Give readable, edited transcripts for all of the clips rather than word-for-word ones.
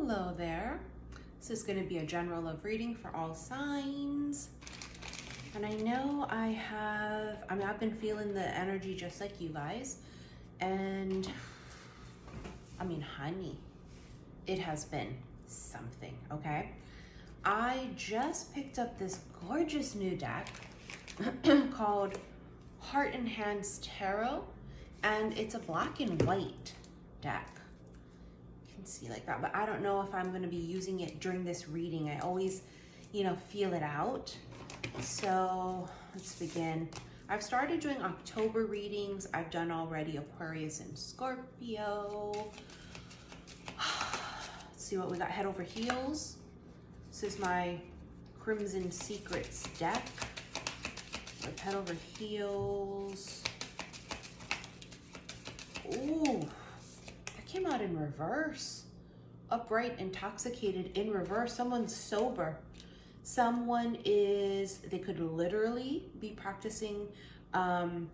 Hello there. This is going to be a general love reading for all signs. And I know I've been feeling the energy just like you guys. And honey, it has been something, okay? I just picked up this gorgeous new deck called Heart and Hands Tarot, and it's a black and white deck. You can see like that, but I don't know if I'm going to be using it during this reading. I always, feel it out. So let's begin. I've started doing October readings. I've done already Aquarius and Scorpio. Let's see what we got. Head over heels. This is my Crimson Secrets deck. With head over heels. Ooh, that came out in reverse. Upright, intoxicated, in reverse. Someone's sober. Someone they could literally be practicing, what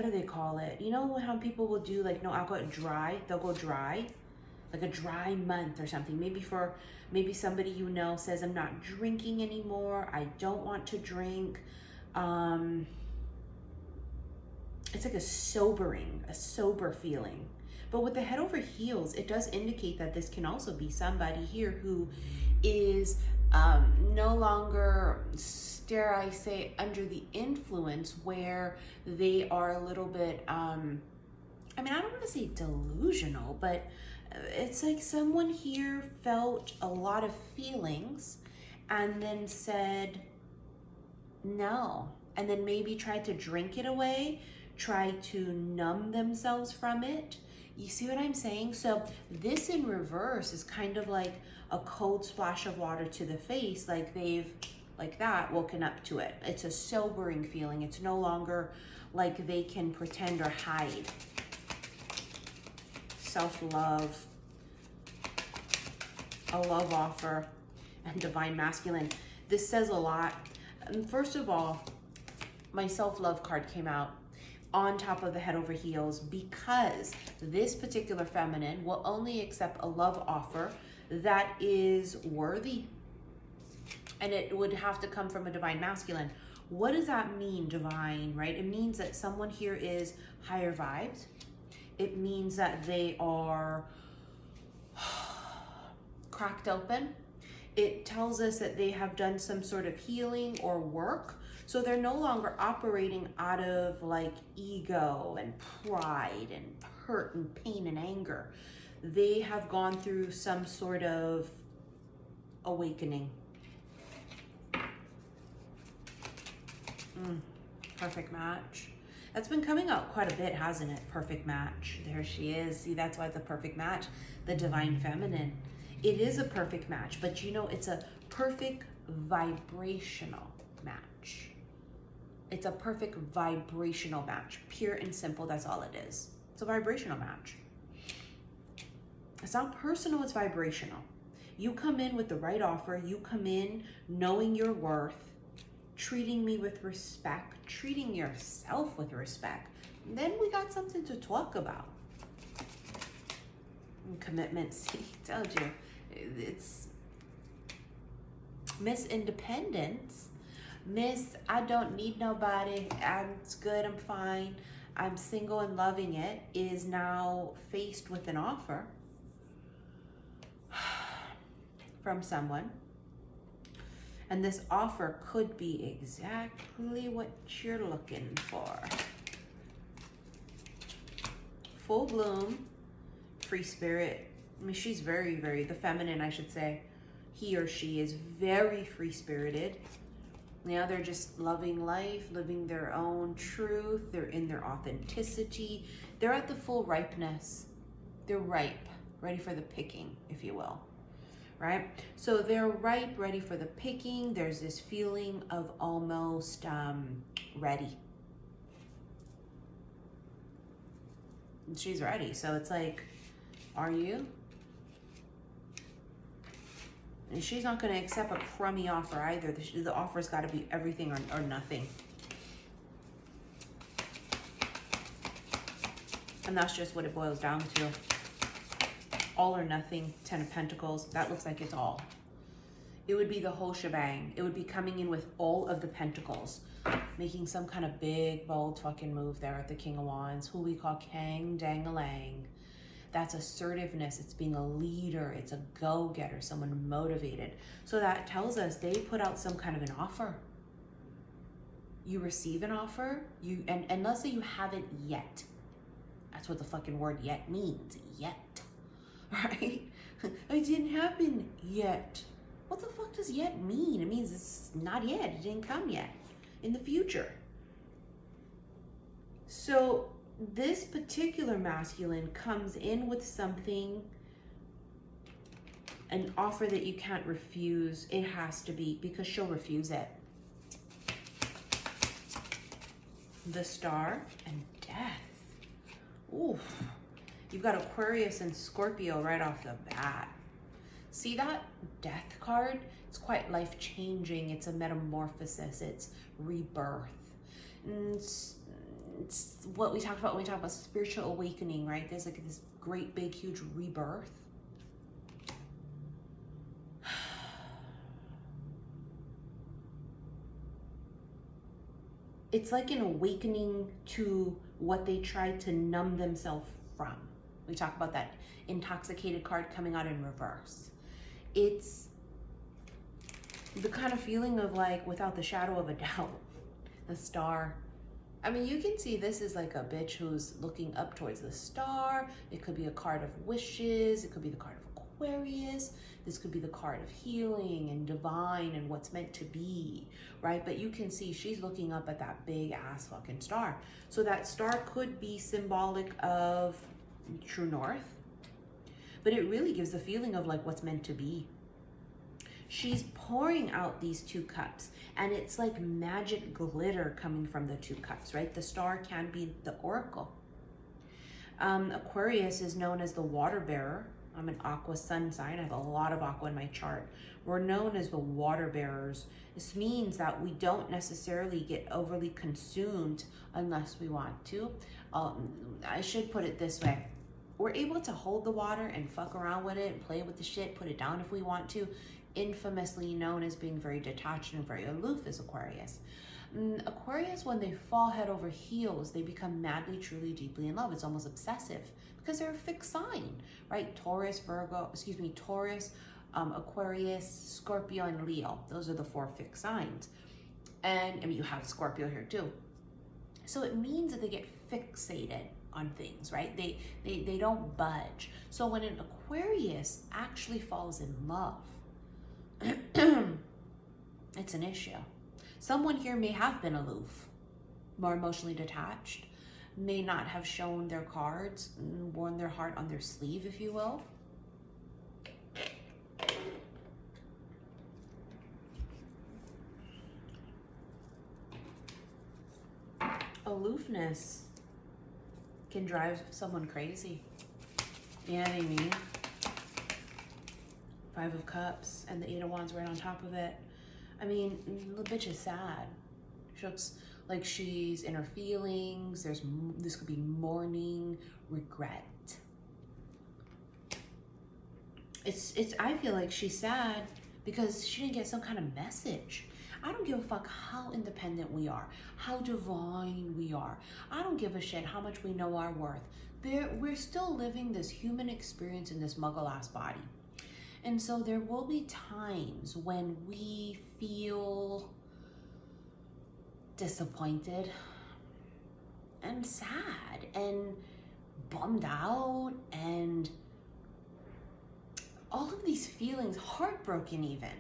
do they call it? You know how people will do like no alcohol, dry? They'll go dry, like a dry month or something. Maybe somebody says, I'm not drinking anymore. I don't want to drink. It's like a sober feeling. But with the head over heels, it does indicate that this can also be somebody here who is no longer, dare I say, under the influence, where they are a little bit, I don't want to say delusional, but it's like someone here felt a lot of feelings and then said no, and then maybe tried to drink it away, tried to numb themselves from it. You see what I'm saying? So this in reverse is kind of like a cold splash of water to the face, like they've, like that, woken up to it. It's a sobering feeling. It's no longer like they can pretend or hide. Self-love, a love offer, and divine masculine. This says a lot. First of all, my self-love card came out on top of the head over heels because this particular feminine will only accept a love offer that is worthy, and it would have to come from a divine masculine. What does that mean, divine, right? It means that someone here is higher vibes. It means that they are cracked open. It tells us that they have done some sort of healing or work. So they're no longer operating out of like ego and pride and hurt and pain and anger. They have gone through some sort of awakening. Perfect match. That's been coming out quite a bit, hasn't it? Perfect match. There she is. See, that's why it's a perfect match. The divine feminine. It is a perfect match, but it's a perfect vibrational match. It's a perfect vibrational match. Pure and simple, that's all it is. It's a vibrational match. It's not personal, it's vibrational. You come in with the right offer. You come in knowing your worth, treating me with respect, treating yourself with respect. And then we got something to talk about. And commitment, see, told you. It's Miss Independence. Miss, I don't need nobody. It's good, I'm fine. I'm single and loving it, is now faced with an offer from someone. And this offer could be exactly what you're looking for. Full bloom, free spirit. She's very, very, the feminine, I should say, he or she is very free spirited. They're just loving life, living their own truth. They're in their authenticity. They're at the full ripeness. They're ripe, ready for the picking, if you will, right? So they're ripe, ready for the picking. There's this feeling of almost ready. She's ready. So it's like, are you? And she's not going to accept a crummy offer either. The offer's got to be everything or nothing. And that's just what it boils down to. all or nothing. 10 of Pentacles, that looks like it's all. It would be the whole shebang. It would be coming in with all of the Pentacles, making some kind of big, bold fucking move there at the King of Wands, who we call Kang Dang-a-lang. That's assertiveness. It's being a leader. It's a go-getter, someone motivated. So that tells us they put out some kind of an offer. You receive an offer, and let's say you haven't yet. That's what the fucking word yet means. Yet. Right? It didn't happen yet. What the fuck does yet mean? It means it's not yet. It didn't come yet. In the future. So this particular masculine comes in with something, an offer that you can't refuse. It has to be, because she'll refuse it. The Star and Death. Oof. You've got Aquarius and Scorpio right off the bat. See that Death card? It's quite life-changing. It's a metamorphosis. It's rebirth. It's what we talked about when we talk about spiritual awakening, right? There's like this great, big, huge rebirth. It's like an awakening to what they tried to numb themselves from. We talk about that intoxicated card coming out in reverse. It's the kind of feeling of like, without the shadow of a doubt, the Star. I mean, you can see this is like a bitch who's looking up towards the star. It could be a card of wishes. It could be the card of Aquarius. This could be the card of healing and divine and what's meant to be, right? But you can see she's looking up at that big ass fucking star. So that star could be symbolic of true north, but it really gives the feeling of like what's meant to be. She's pouring out these 2 cups, and it's like magic glitter coming from the 2 cups, right? The Star can be the oracle. Aquarius is known as the water bearer. I'm an aqua sun sign. I have a lot of aqua in my chart. We're known as the water bearers. This means that we don't necessarily get overly consumed unless we want to. I should put it this way. We're able to hold the water and fuck around with it and play with the shit, put it down if we want to. Infamously known as being very detached and very aloof is Aquarius. Aquarius, when they fall head over heels, they become madly, truly, deeply in love. It's almost obsessive because they're a fixed sign, right? Taurus, Aquarius, Scorpio, and Leo. Those are the 4 fixed signs. And I mean, you have Scorpio here too. So it means that they get fixated on things, right? They don't budge. So when an Aquarius actually falls in love, it's an issue. Someone here may have been aloof, more emotionally detached, may not have shown their cards, worn their heart on their sleeve, if you will. Aloofness can drive someone crazy. You know what I mean? 5 of Cups and the 8 of Wands right on top of it. I mean, the bitch is sad. She looks like she's in her feelings. This could be mourning, regret. I feel like she's sad because she didn't get some kind of message. I don't give a fuck how independent we are, how divine we are. I don't give a shit how much we know our worth. We're still living this human experience in this muggle-ass body. And so there will be times when we feel disappointed and sad and bummed out and all of these feelings, heartbroken even.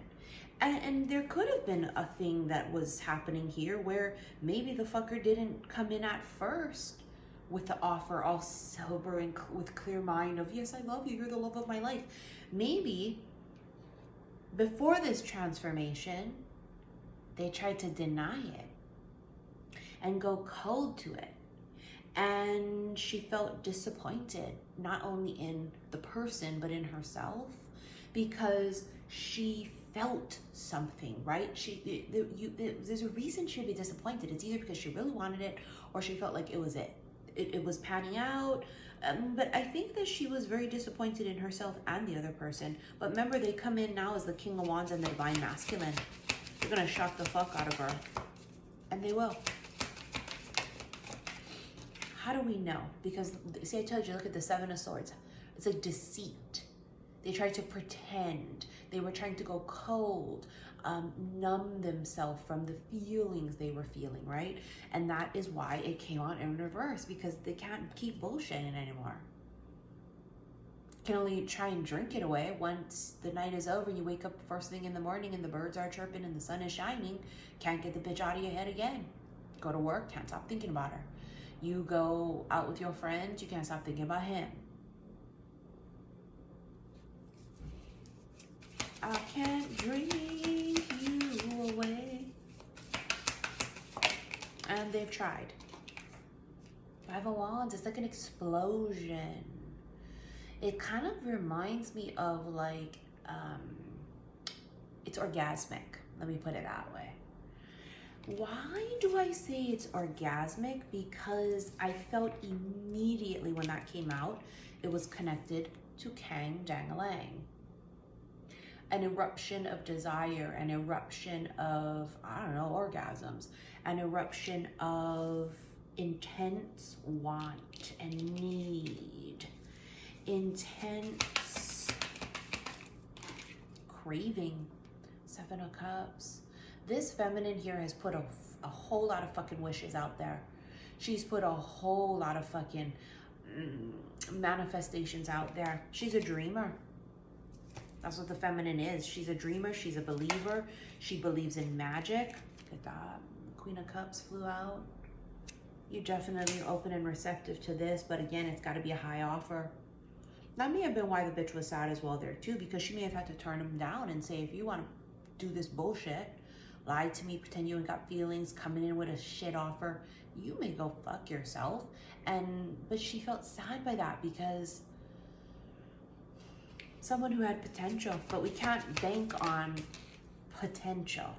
And there could have been a thing that was happening here where maybe the fucker didn't come in at first with the offer all sober and with clear mind of, yes, I love you, you're the love of my life. Maybe before this transformation, they tried to deny it and go cold to it. And she felt disappointed, not only in the person, but in herself, because she felt something, right? There's a reason she'd be disappointed. It's either because she really wanted it or she felt like it was it. It was panning out. But I think that she was very disappointed in herself and the other person. But remember, they come in now as the King of Wands and the Divine Masculine. They're going to shock the fuck out of her. And they will. How do we know? Because, see, I told you, look at the Seven of Swords. It's like deceit. They tried to pretend. They were trying to go cold, numb themselves from the feelings they were feeling, right? And that is why it came out in reverse, because they can't keep bullshitting anymore. Can only try and drink it away. Once the night is over, you wake up first thing in the morning and the birds are chirping and the sun is shining, can't get the bitch out of your head again. Go to work, can't stop thinking about her. You go out with your friends, you can't stop thinking about him. I can't drink you away. And they've tried. Five of Wands, it's like an explosion. It kind of reminds me of like, it's orgasmic. Let me put it that way. Why do I say it's orgasmic? Because I felt immediately when that came out, it was connected to Kang Dangalang. An eruption of desire, an eruption of, I don't know, orgasms, an eruption of intense want and need, intense craving. Seven of Cups. This feminine here has put a whole lot of fucking wishes out there. She's put a whole lot of fucking manifestations out there. She's a dreamer. That's what the feminine is. She's a dreamer. She's a believer. She believes in magic. Look at that. Queen of Cups flew out. You're definitely open and receptive to this, but again, it's got to be a high offer. That may have been why the bitch was sad as well there too, because she may have had to turn him down and say, if you want to do this bullshit, lie to me, pretend you ain't got feelings, coming in with a shit offer, you may go fuck yourself. But she felt sad by that because someone who had potential, but we can't bank on potential.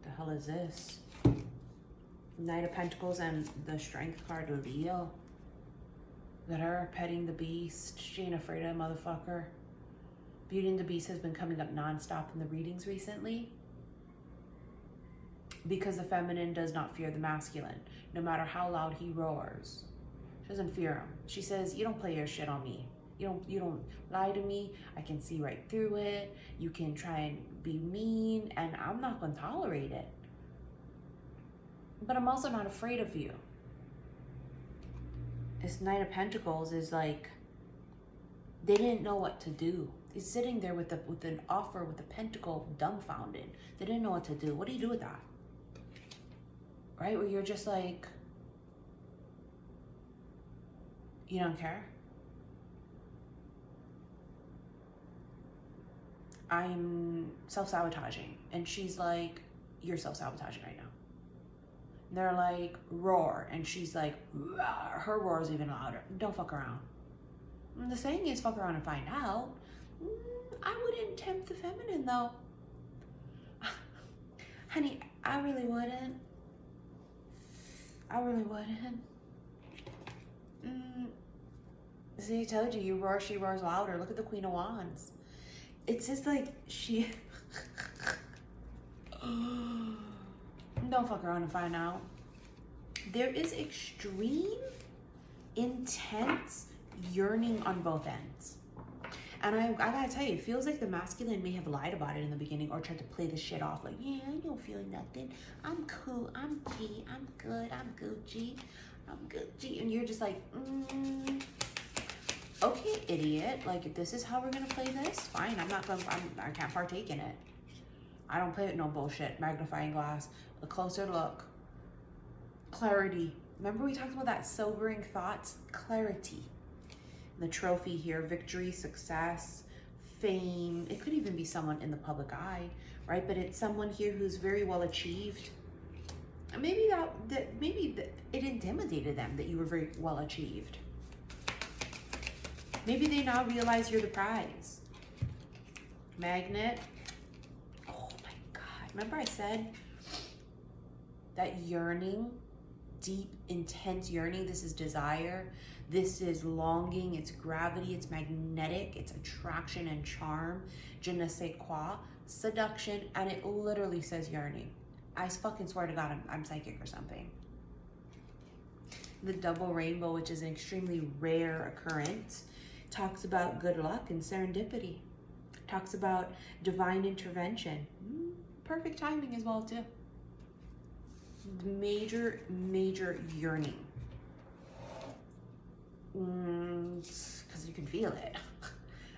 The hell is this? Knight of Pentacles and the Strength card, Leo. Look at her petting the beast. She ain't afraid of a motherfucker. Beauty and the Beast has been coming up nonstop in the readings recently because the feminine does not fear the masculine. No matter how loud he roars, she doesn't fear him. She says, you don't play your shit on me. You don't lie to me. I can see right through it. You can try and be mean, and I'm not going to tolerate it. But I'm also not afraid of you. This Knight of Pentacles is like, they didn't know what to do. He's sitting there with an offer with a pentacle dumbfounded. They didn't know what to do. What do you do with that? Right? Where you're just like, you don't care? I'm self-sabotaging. And she's like, you're self-sabotaging right now. And they're like, roar. And she's like, rawr. Her roar is even louder. Don't fuck around. And the saying is, fuck around and find out. I wouldn't tempt the feminine though. Honey, I really wouldn't. I really wouldn't. See, I told you, you roar, she roars louder. Look at the Queen of Wands. It's just like she... Don't fuck around and find out. There is extreme, intense yearning on both ends. And I gotta tell you, it feels like the masculine may have lied about it in the beginning or tried to play the shit off like, yeah, I don't feel nothing. I'm cool, I'm G, I'm good, I'm Gucci, I'm Gucci. And you're just like, okay, idiot. Like, if this is how we're gonna play this, fine. I can't partake in it. I don't play with no bullshit. Magnifying glass, a closer look, clarity. Remember we talked about that sobering thoughts? Clarity. The trophy here, victory, success, fame. It could even be someone in the public eye, right? But it's someone here who's very well achieved. And maybe it intimidated them that you were very well achieved. Maybe they now realize you're the prize. Magnet. Oh my God. Remember I said that yearning, deep, intense yearning, this is desire. This is longing, it's gravity, it's magnetic, it's attraction and charm, je ne sais quoi, seduction, and it literally says yearning. I fucking swear to God, I'm psychic or something. The double rainbow, which is an extremely rare occurrence, talks about good luck and serendipity. Talks about divine intervention. Perfect timing as well too. Major yearning. Because you can feel it.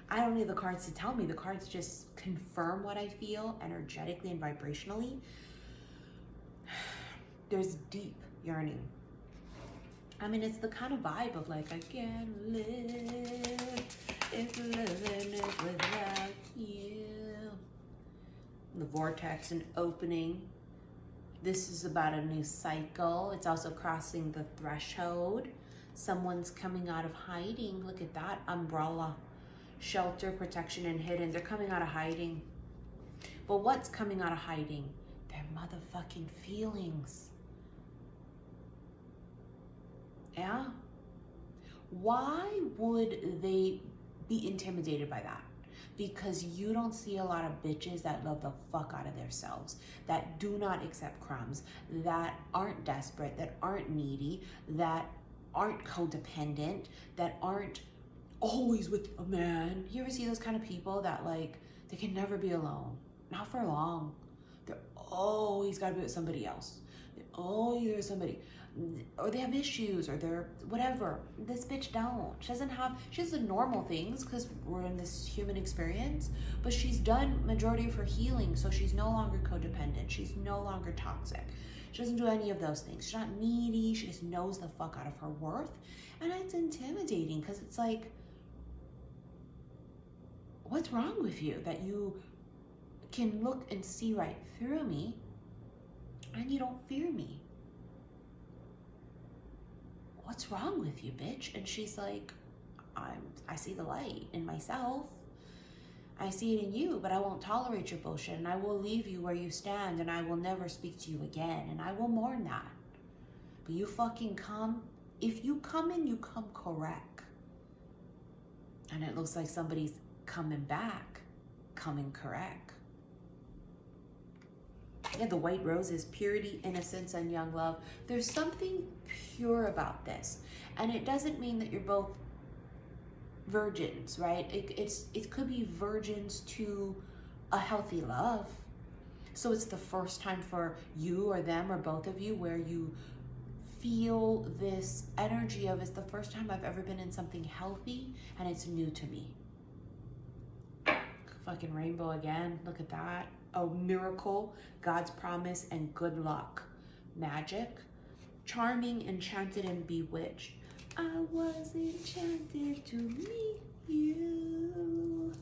I don't need the cards to tell me. The cards just confirm what I feel energetically and vibrationally. There's deep yearning. I mean, it's the kind of vibe of like, I can't live if living is without you. The vortex and opening. This is about a new cycle. It's also crossing the threshold. Someone's coming out of hiding. Look at that umbrella. Shelter, protection, and hidden. They're coming out of hiding. But what's coming out of hiding? Their motherfucking feelings. Yeah? Why would they be intimidated by that? Because you don't see a lot of bitches that love the fuck out of themselves, that do not accept crumbs, that aren't desperate, that aren't needy, that aren't codependent, that aren't always with a man. You ever see those kind of people that like, they can never be alone, not for long. They're always gotta be with somebody else. They're always with somebody. Or they have issues, or they're whatever. This bitch don't. She has the normal things because we're in this human experience, but she's done majority of her healing, so she's no longer codependent. She's no longer toxic. She doesn't do any of those things. She's not needy. She just knows the fuck out of her worth. And it's intimidating because it's like, what's wrong with you that you can look and see right through me and you don't fear me? What's wrong with you, bitch? And she's like, I see the light in myself. I see it in you, but I won't tolerate your bullshit, and I will leave you where you stand, and I will never speak to you again, and I will mourn that. But you fucking come. If you come in, you come correct. And it looks like somebody's coming back, coming correct. Yeah, the white roses, purity, innocence, and young love. There's something pure about this. And it doesn't mean that you're both virgins, right? It could be virgins to a healthy love. So it's the first time for you or them or both of you where you feel this energy of, it's the first time I've ever been in something healthy and it's new to me. Fucking rainbow again. Look at that. A miracle, God's promise, and good luck. Magic, charming, enchanted, and bewitched. I was enchanted to meet you.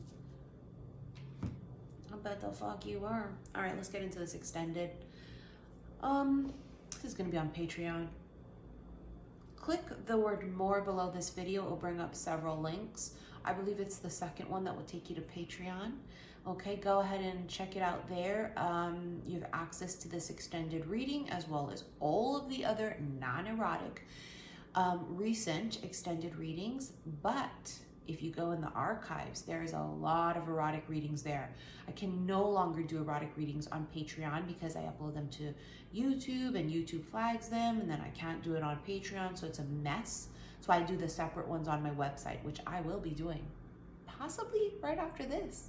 I bet the fuck you were. All right, let's get into this extended. This is gonna be on Patreon. Click the word more below this video. It will bring up several links. I believe it's the second one that will take you to Patreon. Okay, go ahead and check it out there. You have access to this extended reading as well as all of the other non-erotic recent extended readings. But if you go in the archives, there's a lot of erotic readings there. I can no longer do erotic readings on Patreon because I upload them to YouTube and YouTube flags them, and then I can't do it on Patreon, so it's a mess. So I do the separate ones on my website, which I will be doing possibly right after this.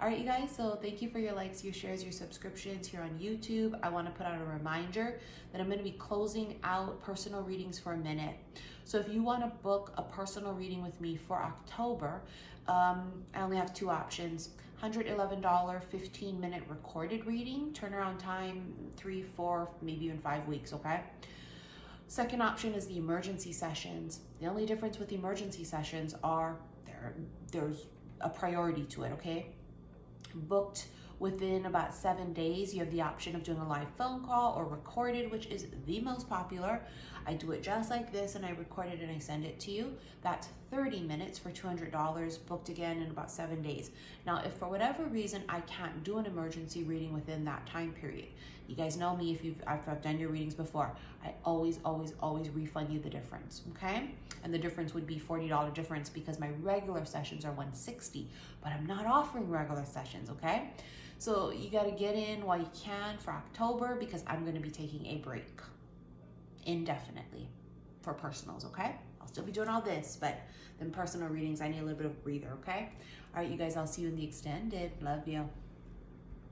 All right, you guys, so thank you for your likes, your shares, your subscriptions here on YouTube. I want to put out a reminder that I'm going to be closing out personal readings for a minute. So if you want to book a personal reading with me for October, I only have two options. $111 15-minute recorded reading, turnaround time 3, 4, maybe even 5 weeks, okay? Second option is the emergency sessions. The only difference with the emergency sessions are there's a priority to it, okay? Booked within about 7 days, you have the option of doing a live phone call or recorded, which is the most popular. I do it just like this and I record it and I send it to you. That's 30 minutes for $200, booked again in about 7 days. Now, if for whatever reason I can't do an emergency reading within that time period, you guys know me, if I've done your readings before, I always refund you the difference, okay? And the difference would be $40 difference because my regular sessions are $160, but I'm not offering regular sessions, okay? So you got to get in while you can for October because I'm going to be taking a break indefinitely for personals, okay? I'll still be doing all this, but then personal readings, I need a little bit of breather, okay? All right, you guys, I'll see you in the extended. Love you.